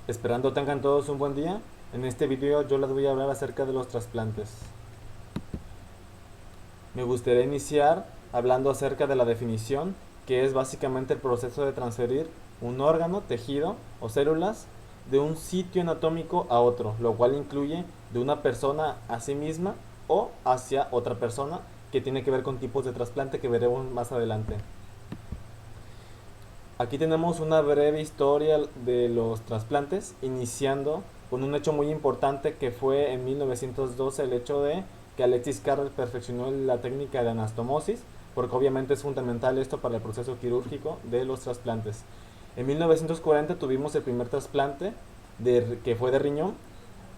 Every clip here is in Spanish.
Esperando tengan todos un buen día. En este video yo les voy a hablar acerca de los trasplantes. Me gustaría iniciar hablando acerca de la definición, que es básicamente el proceso de transferir un órgano, tejido o células de un sitio anatómico a otro, lo cual incluye de una persona a sí misma o hacia otra persona, que tiene que ver con tipos de trasplante que veremos más adelante. Aquí tenemos una breve historia de los trasplantes, iniciando con un hecho muy importante que fue en 1912 el hecho de que Alexis Carrel perfeccionó la técnica de anastomosis, porque obviamente es fundamental esto para el proceso quirúrgico de los trasplantes. En 1940 tuvimos el primer trasplante que fue de riñón,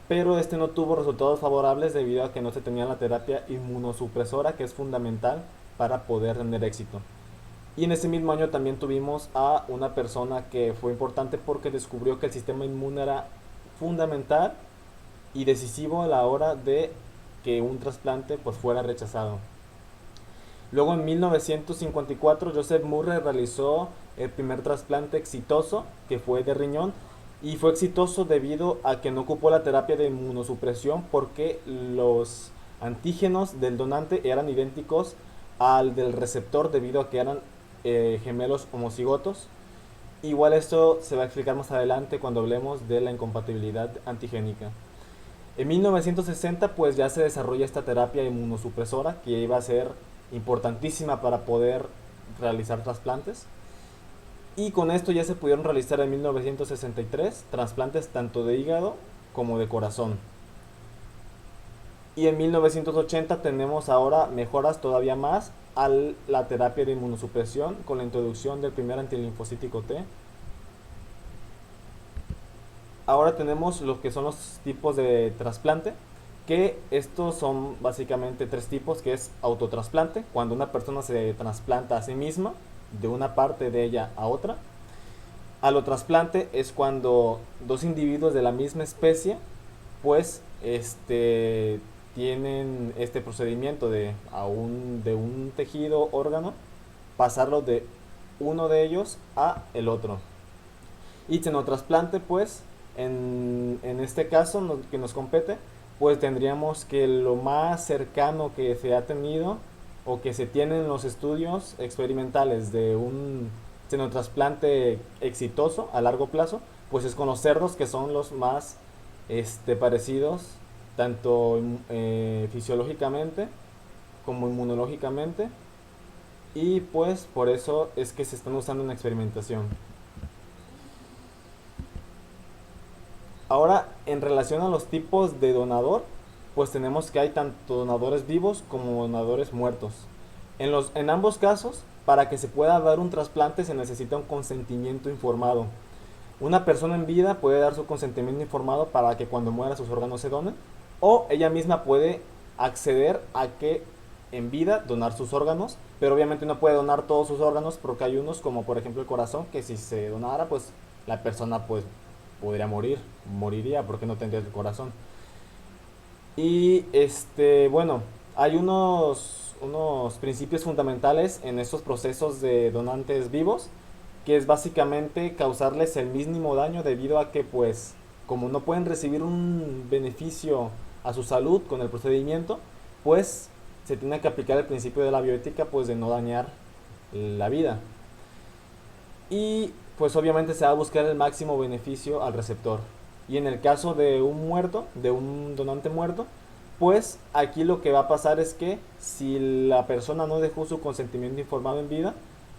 pero este no tuvo resultados favorables debido a que no se tenía la terapia inmunosupresora, que es fundamental para poder tener éxito. Y en ese mismo año también tuvimos a una persona que fue importante porque descubrió que el sistema inmune era fundamental y decisivo a la hora de que un trasplante pues fuera rechazado. Luego en 1954 Joseph Murray realizó el primer trasplante exitoso, que fue de riñón, y fue exitoso debido a que no ocupó la terapia de inmunosupresión porque los antígenos del donante eran idénticos al del receptor debido a que eran gemelos homocigotos. Igual esto se va a explicar más adelante cuando hablemos de la incompatibilidad antigénica. En 1960 pues ya se desarrolla esta terapia inmunosupresora que iba a ser importantísima para poder realizar trasplantes. Y con esto ya se pudieron realizar en 1963 trasplantes tanto de hígado como de corazón. Y en 1980 tenemos ahora mejoras todavía más a la terapia de inmunosupresión con la introducción del primer antilinfocítico T. Ahora tenemos lo que son los tipos de trasplante, que estos son básicamente tres tipos, que es autotrasplante, cuando una persona se trasplanta a sí misma de una parte de ella a otra. Alotrasplante es cuando dos individuos de la misma especie pues tienen este procedimiento de un tejido órgano pasarlo de uno de ellos a el otro. Y xenotrasplante, pues, en este caso que nos compete, pues tendríamos que lo más cercano que se ha tenido o que se tiene en los estudios experimentales de un xenotrasplante exitoso a largo plazo, pues es con los cerdos, que son los más parecidos tanto fisiológicamente como inmunológicamente, y pues por eso es que se están usando en experimentación. Ahora, en relación a los tipos de donador, pues tenemos que hay tanto donadores vivos como donadores muertos. En ambos casos, para que se pueda dar un trasplante se necesita un consentimiento informado. Una persona en vida puede dar su consentimiento informado para que cuando muera sus órganos se donen, o ella misma puede acceder a que en vida donar sus órganos, pero obviamente no puede donar todos sus órganos porque hay unos como por ejemplo el corazón, que si se donara pues la persona pues podría moriría porque no tendría el corazón. Y bueno, hay unos principios fundamentales en estos procesos de donantes vivos, que es básicamente causarles el mínimo daño debido a que pues como no pueden recibir un beneficio a su salud con el procedimiento, pues se tiene que aplicar el principio de la bioética, pues de no dañar la vida. Y pues obviamente se va a buscar el máximo beneficio al receptor. Y en el caso de un muerto, de un donante muerto, pues aquí lo que va a pasar es que si la persona no dejó su consentimiento informado en vida,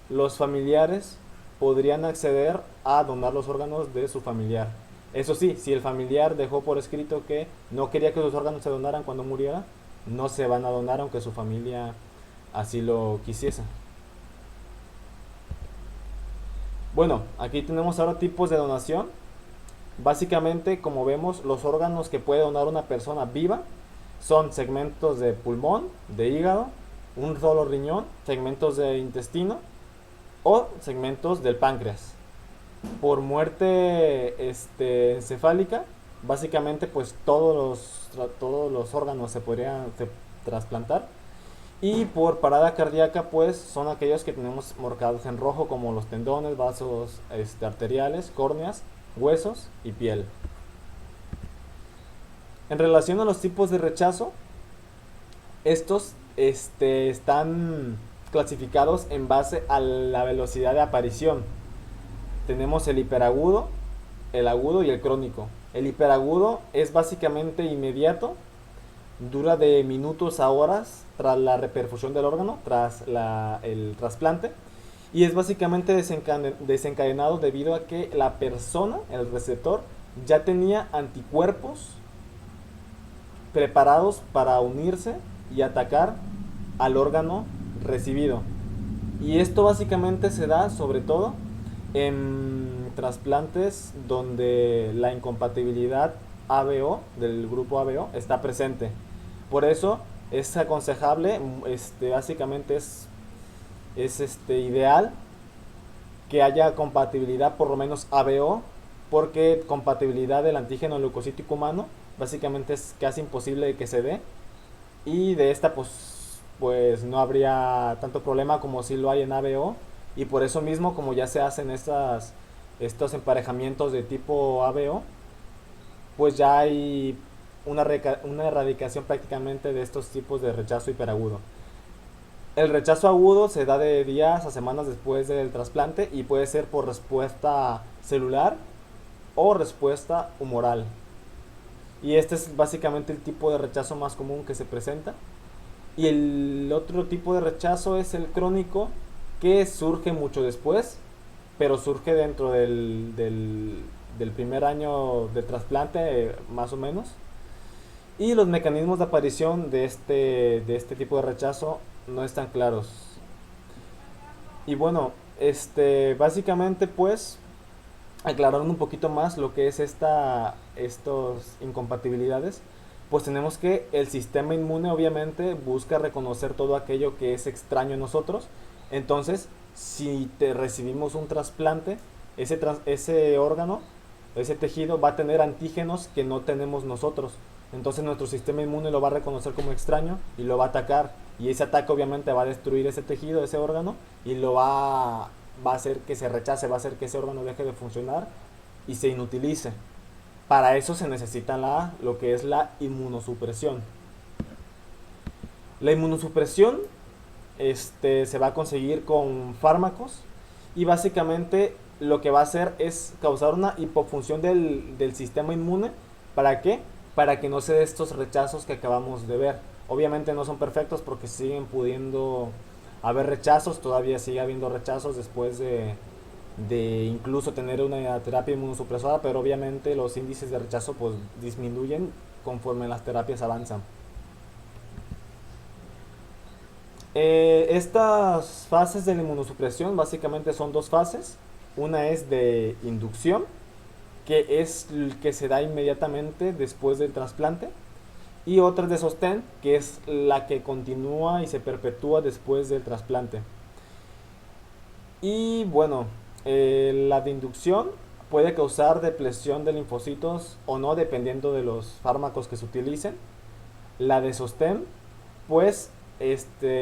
los familiares podrían acceder a donar los órganos de su familiar. Eso sí, si el familiar dejó por escrito que no quería que sus órganos se donaran cuando muriera, no se van a donar aunque su familia así lo quisiese. Bueno, aquí tenemos ahora tipos de donación. Básicamente, como vemos, los órganos que puede donar una persona viva son segmentos de pulmón, de hígado, un solo riñón, segmentos de intestino o segmentos del páncreas. Por muerte encefálica, básicamente pues todos los órganos se podrían trasplantar. Y por parada cardíaca, pues son aquellos que tenemos marcados en rojo, como los tendones, vasos arteriales, córneas huesos y piel. En relación a los tipos de rechazo, estos están clasificados en base a la velocidad de aparición. Tenemos el hiperagudo, el agudo y el crónico. El hiperagudo es básicamente inmediato, dura de minutos a horas tras la reperfusión del órgano, tras el trasplante, y es básicamente desencadenado debido a que la persona, el receptor, ya tenía anticuerpos preparados para unirse y atacar al órgano recibido. Y esto básicamente se da sobre todo en trasplantes donde la incompatibilidad ABO del grupo ABO está presente. Por eso es aconsejable, básicamente es ideal que haya compatibilidad por lo menos ABO, porque compatibilidad del antígeno leucocítico humano básicamente es casi imposible que se dé, y de esta pues no habría tanto problema como si lo hay en ABO, y por eso mismo, como ya se hacen estos emparejamientos de tipo ABO, pues ya hay una erradicación prácticamente de estos tipos de rechazo hiperagudo. El rechazo agudo se da de días a semanas después del trasplante y puede ser por respuesta celular o respuesta humoral. Y este es básicamente el tipo de rechazo más común que se presenta. Y el otro tipo de rechazo es el crónico, que surge mucho después, pero surge dentro del primer año de trasplante, más o menos. Y los mecanismos de aparición de este tipo de rechazo no están claros. Y bueno, básicamente pues, aclarando un poquito más lo que es estos incompatibilidades, pues tenemos que el sistema inmune obviamente busca reconocer todo aquello que es extraño en nosotros. Entonces, si recibimos un trasplante, ese órgano, ese tejido va a tener antígenos que no tenemos nosotros. Entonces nuestro sistema inmune lo va a reconocer como extraño y lo va a atacar. Y ese ataque obviamente va a destruir ese tejido, ese órgano, y va a hacer que se rechace, va a hacer que ese órgano deje de funcionar y se inutilice. Para eso se necesita lo que es la inmunosupresión. La inmunosupresión se va a conseguir con fármacos, y básicamente lo que va a hacer es causar una hipofunción del sistema inmune. ¿Para qué? Para que no se dé estos rechazos que acabamos de ver. Obviamente no son perfectos porque siguen pudiendo haber rechazos, todavía sigue habiendo rechazos después de incluso tener una terapia inmunosupresora, pero obviamente los índices de rechazo pues disminuyen conforme las terapias avanzan. Estas fases de la inmunosupresión básicamente son dos fases. Una es de inducción, que es el que se da inmediatamente después del trasplante, y otra es de sostén, que es la que continúa y se perpetúa después del trasplante. Y bueno, la de inducción puede causar depresión de linfocitos o no, dependiendo de los fármacos que se utilicen. La de sostén, pues,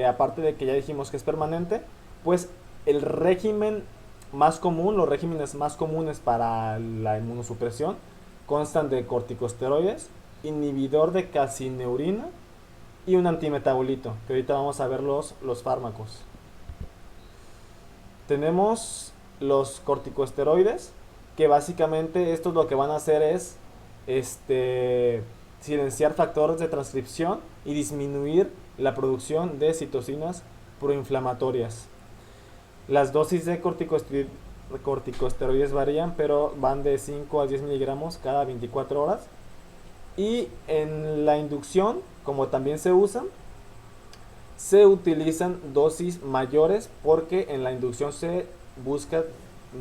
aparte de que ya dijimos que es permanente, pues el régimen más común, los regímenes más comunes para la inmunosupresión constan de corticosteroides, inhibidor de calcineurina y un antimetabolito, que ahorita vamos a ver los fármacos. Tenemos los corticosteroides, que básicamente estos lo que van a hacer es silenciar factores de transcripción y disminuir la producción de citocinas proinflamatorias. Las dosis de corticosteroides varían, pero van de 5 a 10 miligramos cada 24 horas. Y en la inducción, como también se utilizan dosis mayores, porque en la inducción se busca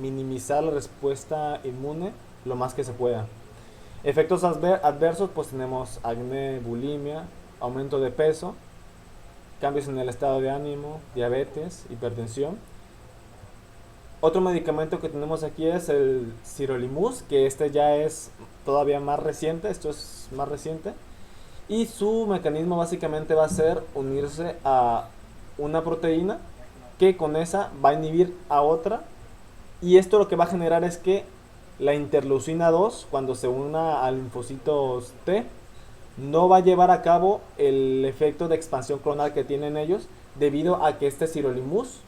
minimizar la respuesta inmune lo más que se pueda. Efectos adversos, pues tenemos acné, bulimia, aumento de peso, cambios en el estado de ánimo, diabetes, hipertensión. Otro medicamento que tenemos aquí es el sirolimus, que ya es todavía más reciente, esto es más reciente. Y su mecanismo básicamente va a ser unirse a una proteína, que con esa va a inhibir a otra. Y esto lo que va a generar es que la interleucina 2, cuando se una al linfocito T, no va a llevar a cabo el efecto de expansión clonal que tienen ellos, debido a que este sirolimus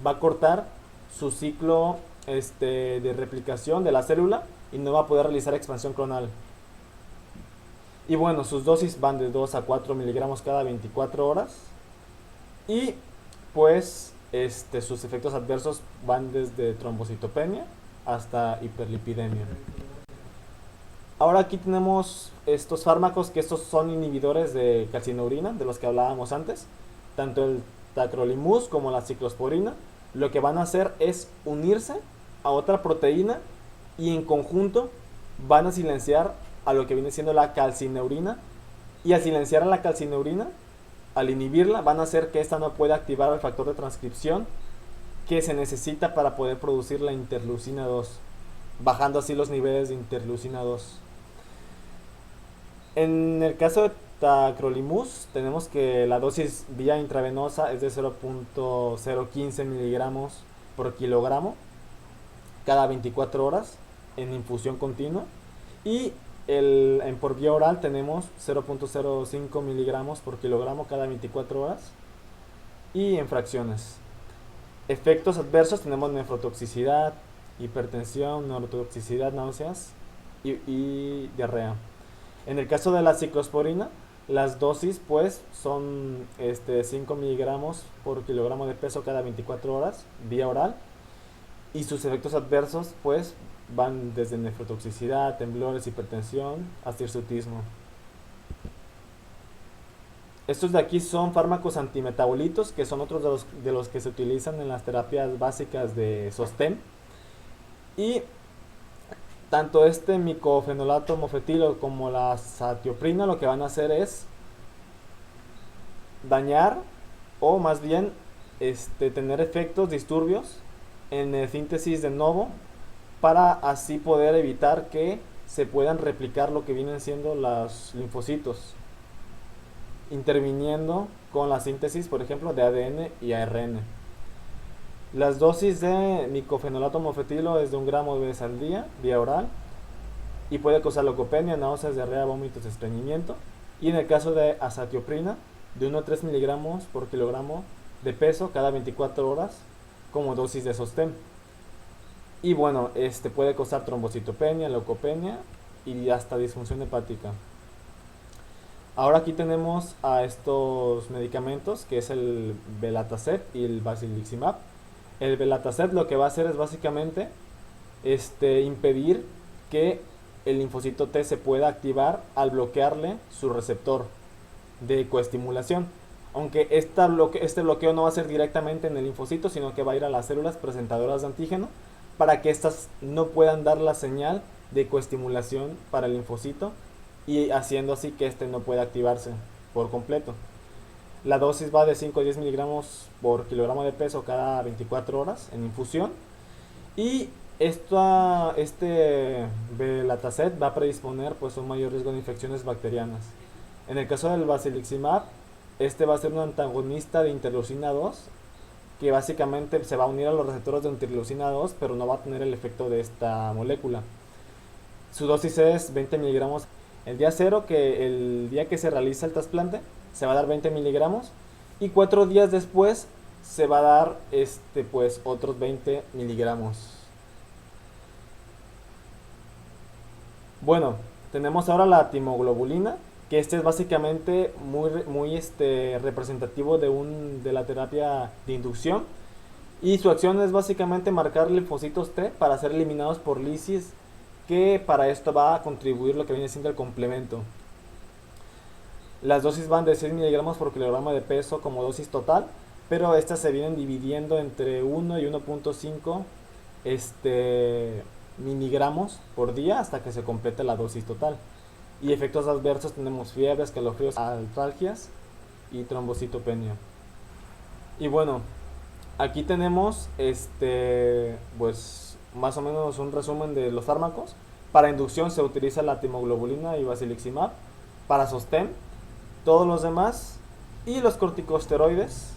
va a cortar su ciclo de replicación de la célula y no va a poder realizar expansión clonal. Y bueno, sus dosis van de 2 a 4 miligramos cada 24 horas. Y pues sus efectos adversos van desde trombocitopenia hasta hiperlipidemia. Ahora aquí tenemos estos fármacos, que estos son inhibidores de calcineurina, de los que hablábamos antes. Tanto el tacrolimus como la ciclosporina, lo que van a hacer es unirse a otra proteína y en conjunto van a silenciar a lo que viene siendo la calcineurina. Y al silenciar a la calcineurina, al inhibirla, van a hacer que esta no pueda activar el factor de transcripción que se necesita para poder producir la interleucina 2, bajando así los niveles de interleucina 2. En el caso de tacrolimus, tenemos que la dosis vía intravenosa es de 0.015 miligramos por kilogramo cada 24 horas en infusión continua. Y por vía oral tenemos 0.05 miligramos por kilogramo cada 24 horas y en fracciones. Efectos adversos tenemos nefrotoxicidad, hipertensión, neurotoxicidad, náuseas y diarrea. En el caso de la ciclosporina, las dosis pues son 5 miligramos por kilogramo de peso cada 24 horas vía oral, y sus efectos adversos pues van desde nefrotoxicidad, temblores, hipertensión hasta hirsutismo. Estos de aquí son fármacos antimetabolitos, que son otros de los que se utilizan en las terapias básicas de sostén. Y tanto micofenolato mofetilo como la satioprina lo que van a hacer es dañar, o más bien tener efectos disturbios en la síntesis de novo, para así poder evitar que se puedan replicar lo que vienen siendo los linfocitos, interviniendo con la síntesis, por ejemplo, de ADN y ARN. Las dosis de micofenolato mofetilo es de 1 gramo de vez al día, vía oral, y puede causar leucopenia, náuseas, diarrea, vómitos, estreñimiento. Y en el caso de azatioprina, de 1 a 3 miligramos por kilogramo de peso cada 24 horas como dosis de sostén. Y bueno, puede causar trombocitopenia, leucopenia y hasta disfunción hepática. Ahora aquí tenemos a estos medicamentos, que es el Belatacept y el Basiliximab. El Belatacept lo que va a hacer es básicamente impedir que el linfocito T se pueda activar al bloquearle su receptor de coestimulación. Aunque este bloqueo no va a ser directamente en el linfocito, sino que va a ir a las células presentadoras de antígeno, para que éstas no puedan dar la señal de coestimulación para el linfocito, y haciendo así que no pueda activarse por completo. La dosis va de 5 a 10 miligramos por kilogramo de peso cada 24 horas en infusión. Y Belatacept va a predisponer pues un mayor riesgo de infecciones bacterianas. En el caso del Basiliximab, va a ser un antagonista de interleucina 2, que básicamente se va a unir a los receptores de interleucina 2, pero no va a tener el efecto de esta molécula. Su dosis es 20 miligramos. El día 0, que el día que se realiza el trasplante, se va a dar 20 miligramos, y 4 días después se va a dar pues otros 20 miligramos. Bueno, tenemos ahora la timoglobulina, que es básicamente muy representativo de la terapia de inducción, y su acción es básicamente marcar linfocitos T para ser eliminados por lisis, que para esto va a contribuir lo que viene siendo el complemento. Las dosis van de 6 miligramos por kilogramo de peso como dosis total, pero estas se vienen dividiendo entre 1 y 1.5 miligramos por día hasta que se complete la dosis total. Y efectos adversos tenemos fiebre, escalofríos, artralgias y trombocitopenia. Y bueno, aquí tenemos pues más o menos un resumen de los fármacos. Para inducción se utiliza la timoglobulina y Basiliximab. Para sostén, todos los demás, y los corticosteroides,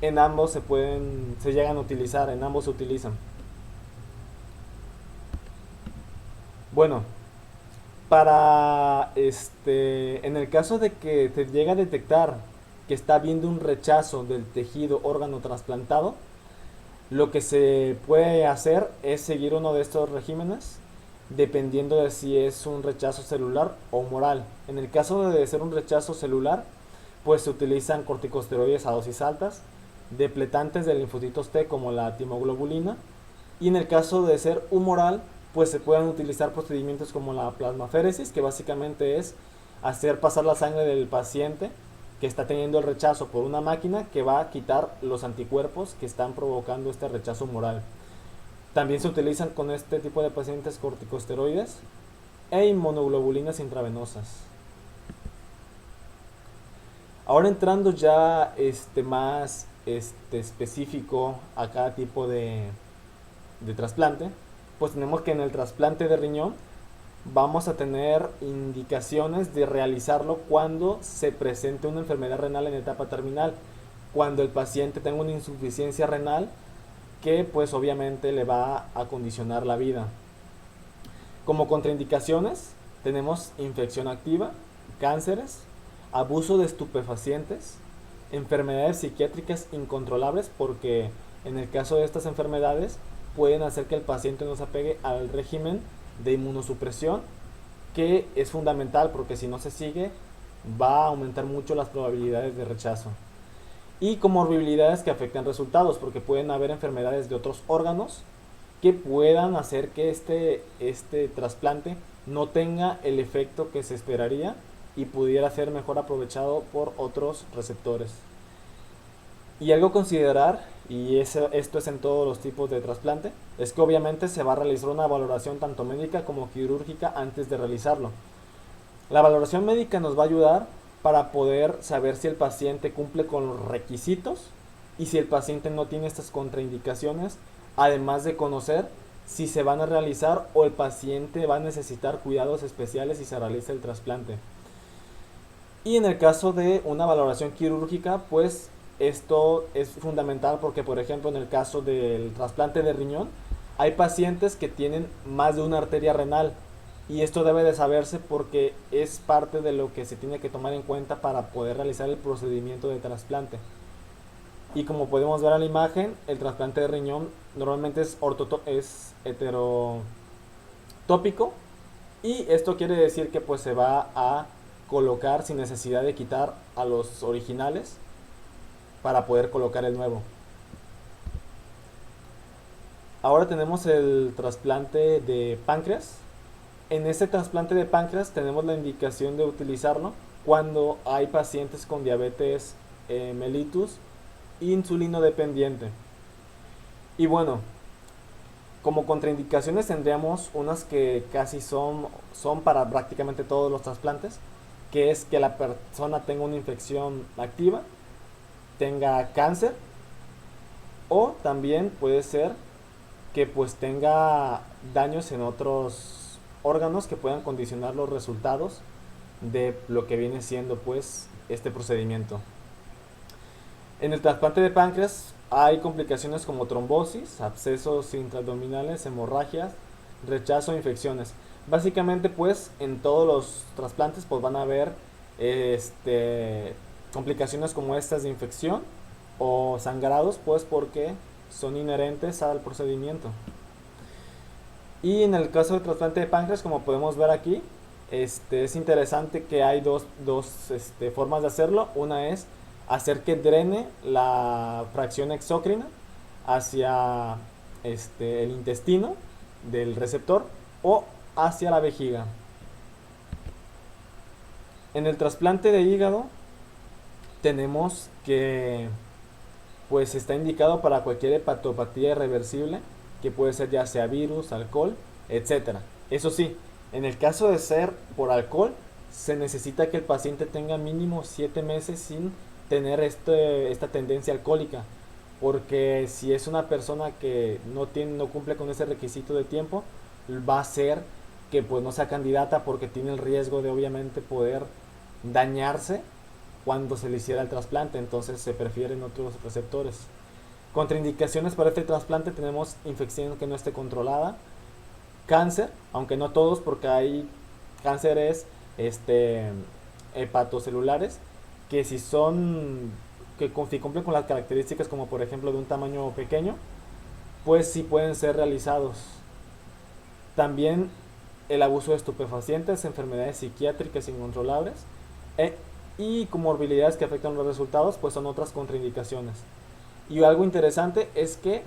en ambos se llegan a utilizar, en ambos se utilizan. Bueno, en el caso de que te llegue a detectar que está habiendo un rechazo del tejido órgano trasplantado, lo que se puede hacer es seguir uno de estos regímenes dependiendo de si es un rechazo celular o humoral. En el caso de ser un rechazo celular, pues se utilizan corticosteroides a dosis altas, depletantes de linfocitos T como la timoglobulina, y en el caso de ser humoral, pues se pueden utilizar procedimientos como la plasmaféresis, que básicamente es hacer pasar la sangre del paciente que está teniendo el rechazo por una máquina que va a quitar los anticuerpos que están provocando este rechazo humoral. También se utilizan con este tipo de pacientes corticosteroides e inmunoglobulinas intravenosas. Ahora entrando ya más específico a cada tipo de trasplante, pues tenemos que en el trasplante de riñón vamos a tener indicaciones de realizarlo cuando se presente una enfermedad renal en etapa terminal, cuando el paciente tenga una insuficiencia renal que pues obviamente le va a condicionar la vida. Como contraindicaciones tenemos infección activa, cánceres, abuso de estupefacientes, enfermedades psiquiátricas incontrolables, porque en el caso de estas enfermedades pueden hacer que el paciente no se apegue al régimen de inmunosupresión, que es fundamental porque si no se sigue va a aumentar mucho las probabilidades de rechazo. Y comorbilidades que afectan resultados, porque pueden haber enfermedades de otros órganos que puedan hacer que este trasplante no tenga el efecto que se esperaría y pudiera ser mejor aprovechado por otros receptores. Y algo a considerar, y esto es en todos los tipos de trasplante, es que obviamente se va a realizar una valoración tanto médica como quirúrgica antes de realizarlo. La valoración médica nos va a ayudar para poder saber si el paciente cumple con los requisitos y si el paciente no tiene estas contraindicaciones, además de conocer si se van a realizar o el paciente va a necesitar cuidados especiales si se realiza el trasplante. Y en el caso de una valoración quirúrgica, pues esto es fundamental porque, por ejemplo, en el caso del trasplante de riñón, hay pacientes que tienen más de una arteria renal y esto debe de saberse porque es parte de lo que se tiene que tomar en cuenta para poder realizar el procedimiento de trasplante. Y como podemos ver en la imagen, el trasplante de riñón normalmente es heterotópico y esto quiere decir que pues se va a colocar sin necesidad de quitar a los originales para poder colocar el nuevo. Ahora tenemos el trasplante de páncreas. En este trasplante de páncreas tenemos la indicación de utilizarlo cuando hay pacientes con diabetes mellitus insulino dependiente. Y bueno, como contraindicaciones tendríamos unas que casi son para prácticamente todos los trasplantes, que es que la persona tenga una infección activa, tenga cáncer o también puede ser que pues tenga daños en otros órganos que puedan condicionar los resultados de lo que viene siendo pues este procedimiento. En el trasplante de páncreas hay complicaciones como trombosis, abscesos intraabdominales, hemorragias, rechazo e infecciones. Básicamente pues en todos los trasplantes pues van a haber complicaciones como estas de infección o sangrados pues porque son inherentes al procedimiento. Y en el caso del trasplante de páncreas, como podemos ver aquí, es interesante que hay dos formas de hacerlo. Una es hacer que drene la fracción exócrina hacia el intestino del receptor o hacia la vejiga. En el trasplante de hígado tenemos que pues está indicado para cualquier hepatopatía irreversible, que puede ser ya sea virus, alcohol, etcétera. Eso sí, en el caso de ser por alcohol, se necesita que el paciente tenga mínimo 7 meses sin tener esta tendencia alcohólica, porque si es una persona que no cumple con ese requisito de tiempo, va a ser que pues no sea candidata porque tiene el riesgo de obviamente poder dañarse cuando se le hiciera el trasplante, entonces se prefieren otros receptores. Contraindicaciones para este trasplante tenemos infección que no esté controlada, cáncer, aunque no todos, porque hay cánceres este, hepatocelulares, que si son, si cumplen con las características como por ejemplo de un tamaño pequeño, pues sí pueden ser realizados. También el abuso de estupefacientes, enfermedades psiquiátricas incontrolables e, y comorbilidades que afectan los resultados, pues son otras contraindicaciones. Y algo interesante es que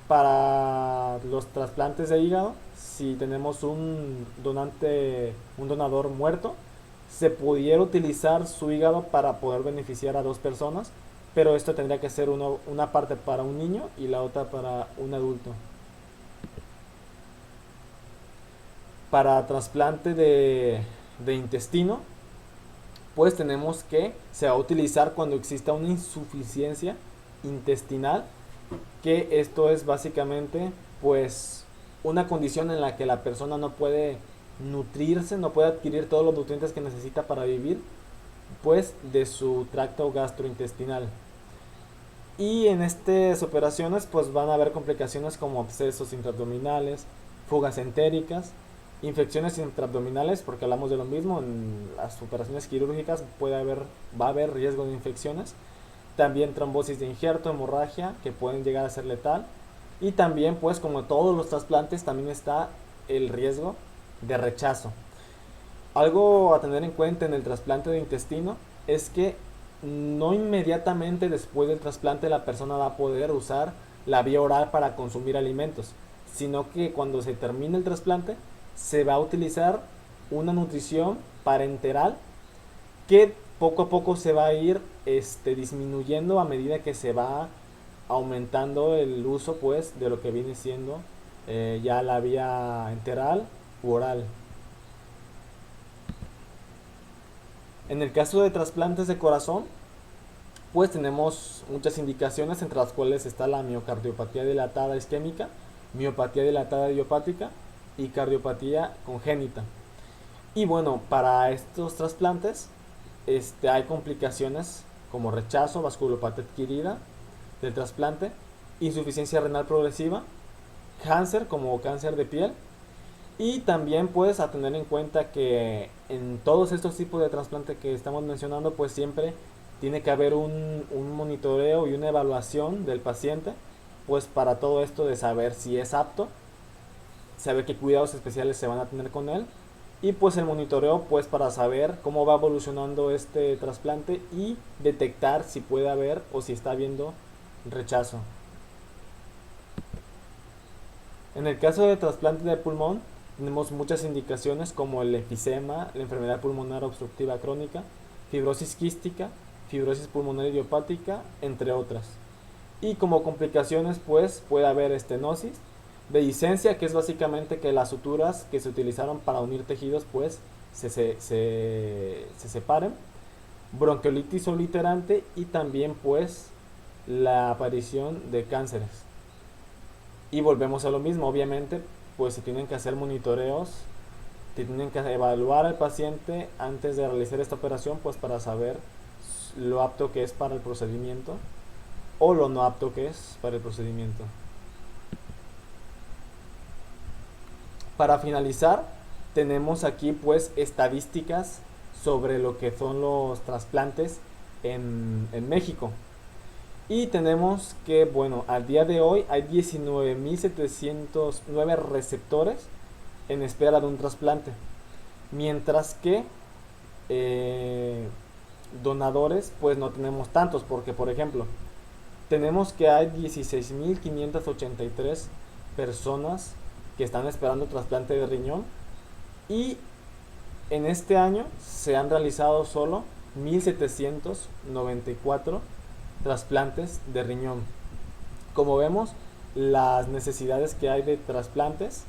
para los trasplantes de hígado, si tenemos un donador muerto, se pudiera utilizar su hígado para poder beneficiar a dos personas, pero esto tendría que ser una parte para un niño y la otra para un adulto. Para trasplante de intestino, pues tenemos que se va a utilizar cuando exista una insuficiencia intestinal, que esto es básicamente pues una condición en la que la persona no puede nutrirse, no puede adquirir todos los nutrientes que necesita para vivir, pues de su tracto gastrointestinal. Y en estas operaciones pues van a haber complicaciones como abscesos intraabdominales, fugas entéricas, infecciones intraabdominales, porque hablamos de lo mismo, en las operaciones quirúrgicas va a haber riesgo de infecciones, también trombosis de injerto, hemorragia, que pueden llegar a ser letal, y también pues como todos los trasplantes también está el riesgo de rechazo. Algo a tener en cuenta en el trasplante de intestino es que no inmediatamente después del trasplante la persona va a poder usar la vía oral para consumir alimentos, sino que cuando se termine el trasplante se va a utilizar una nutrición parenteral que poco a poco se va a ir disminuyendo a medida que se va aumentando el uso pues de lo que viene siendo ya la vía enteral u oral. En el caso de trasplantes de corazón, pues tenemos muchas indicaciones, entre las cuales está la miocardiopatía dilatada isquémica, miopatía dilatada idiopática y cardiopatía congénita. Y bueno, para estos trasplantes hay complicaciones como rechazo, vasculopatía adquirida del trasplante, insuficiencia renal progresiva, cáncer como cáncer de piel. Y también pues a tener en cuenta que en todos estos tipos de trasplante que estamos mencionando, pues siempre tiene que haber un monitoreo y una evaluación del paciente, pues para todo esto de saber si es apto, saber qué cuidados especiales se van a tener con él, y pues el monitoreo pues para saber cómo va evolucionando este trasplante y detectar si puede haber o si está habiendo rechazo. En el caso de trasplante de pulmón, tenemos muchas indicaciones como el enfisema, la enfermedad pulmonar obstructiva crónica, fibrosis quística, fibrosis pulmonar idiopática, entre otras. Y como complicaciones pues puede haber estenosis, dehiscencia, que es básicamente que las suturas que se utilizaron para unir tejidos pues se separen, bronquiolitis obliterante y también pues la aparición de cánceres. Y volvemos a lo mismo, obviamente pues se tienen que hacer monitoreos, tienen que evaluar al paciente antes de realizar esta operación pues para saber lo apto que es para el procedimiento o lo no apto que es para el procedimiento. Para finalizar, tenemos aquí pues estadísticas sobre lo que son los trasplantes en México. Y tenemos que, bueno, al día de hoy hay 19.709 receptores en espera de un trasplante. Mientras que donadores, pues no tenemos tantos, porque por ejemplo, tenemos que hay 16.583 personas que están esperando trasplante de riñón, y en este año se han realizado solo 1.794 trasplantes de riñón. Como vemos, las necesidades que hay de trasplantes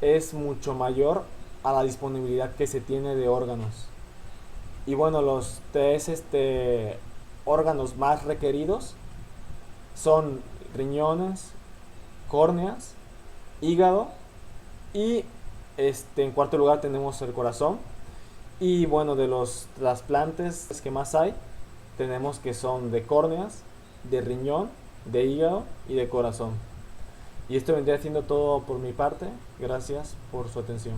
es mucho mayor a la disponibilidad que se tiene de órganos. Y bueno, los tres órganos más requeridos son riñones, córneas, hígado y en cuarto lugar tenemos el corazón. Y bueno, de los trasplantes que más hay, tenemos que son de córneas, de riñón, de hígado y de corazón. Y esto vendría siendo todo por mi parte. Gracias por su atención.